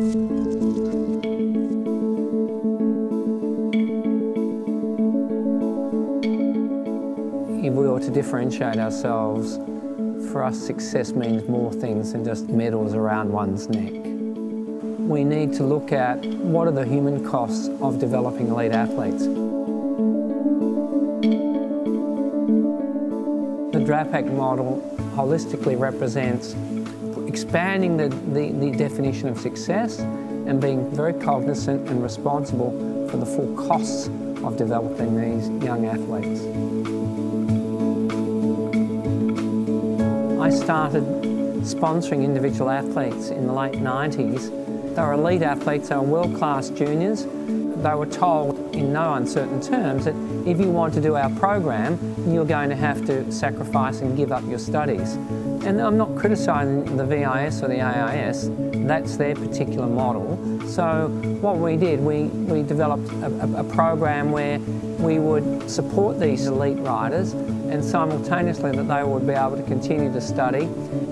If we were to differentiate ourselves, for us success means more things than just medals around one's neck. We need to look at what are the human costs of developing elite athletes. The Drapac model holistically represents expanding the definition of success and being very cognizant and responsible for the full costs of developing these young athletes. I started sponsoring individual athletes in the late 90s. They were elite athletes, they were world-class juniors. They were told in no uncertain terms that if you want to do our program, you're going to have to sacrifice and give up your studies. And I'm not criticising the VIS or the AIS, that's their particular model. So what we did, we developed a program where we would support these elite riders and simultaneously that they would be able to continue to study.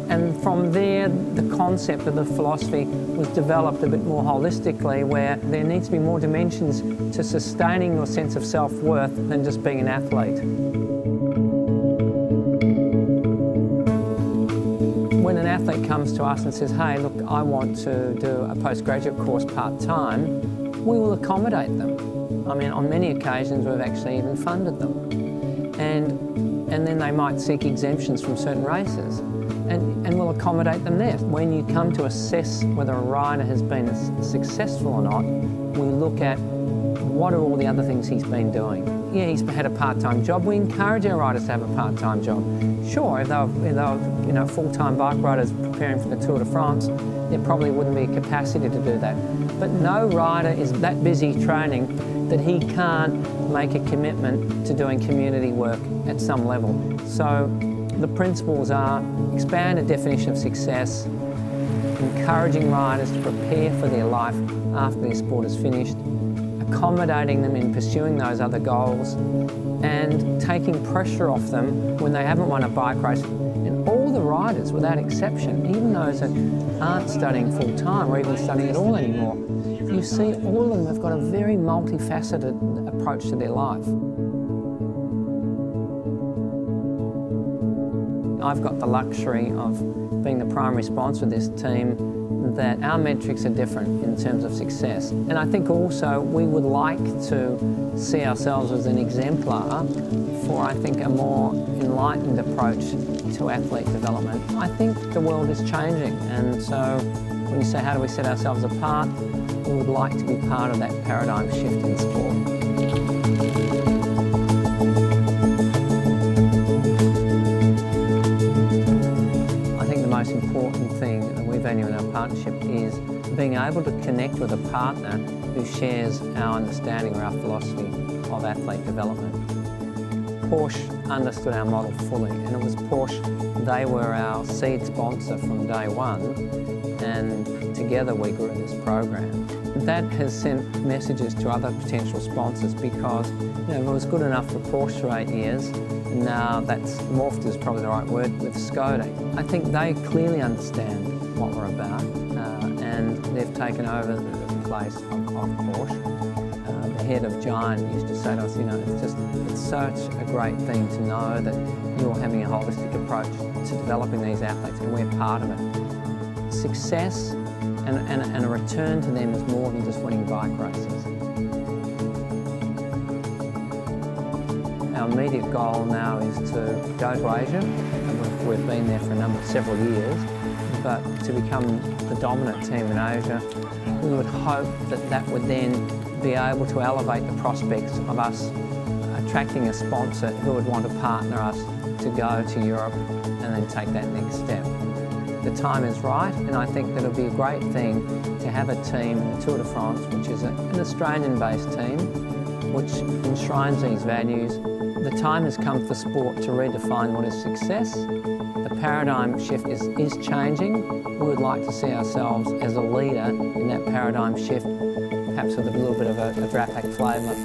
And from there, the concept of the philosophy was developed a bit more holistically, where there needs to be more dimensions to sustaining your sense of self-worth than just being an athlete. When an athlete comes to us and says, hey, look, I want to do a postgraduate course part-time, we will accommodate them. I mean, on many occasions, we've actually even funded them. And then they might seek exemptions from certain races, and we'll accommodate them there. When you come to assess whether a rider has been successful or not, we look at what are all the other things he's been doing. Yeah, he's had a part-time job. We encourage our riders to have a part-time job. Sure, if they were full-time bike riders preparing for the Tour de France, there probably wouldn't be a capacity to do that. But no rider is that busy training that he can't make a commitment to doing community work at some level. So the principles are expand a definition of success, encouraging riders to prepare for their life after their sport is finished, accommodating them in pursuing those other goals, and taking pressure off them when they haven't won a bike race. And all the riders, without exception, even those that aren't studying full-time or even studying at all anymore, you see all of them have got a very multifaceted approach to their life. I've got the luxury of being the primary sponsor of this team, that our metrics are different in terms of success. And I think also we would like to see ourselves as an exemplar for, I think, a more enlightened approach to athlete development. I think the world is changing, and so when you say how do we set ourselves apart, we would like to be part of that paradigm shift in sport. The most important thing that we value in our partnership is being able to connect with a partner who shares our understanding or our philosophy of athlete development. Porsche understood our model fully, and it was Porsche, they were our seed sponsor from day one, and together we grew this program. That has sent messages to other potential sponsors because it was good enough for Porsche for 8 years. Now that's morphed is probably the right word with Skoda. I think they clearly understand what we're about, and they've taken over the place of Porsche. The head of Giant used to say to us, it's such a great thing to know that you're having a holistic approach to developing these athletes, and we're part of it. Success and a return to them is more than just winning bike races. Our immediate goal now is to go to Asia, and we've been there for several years, but to become the dominant team in Asia, we would hope that that would then be able to elevate the prospects of us attracting a sponsor who would want to partner us to go to Europe and then take that next step. The time is right, and I think that it'll be a great thing to have a team in the Tour de France, which is an Australian-based team, which enshrines these values. The time has come for sport to redefine what is success. The paradigm shift is changing. We would like to see ourselves as a leader in that paradigm shift, perhaps with a little bit of a Drapac flavour.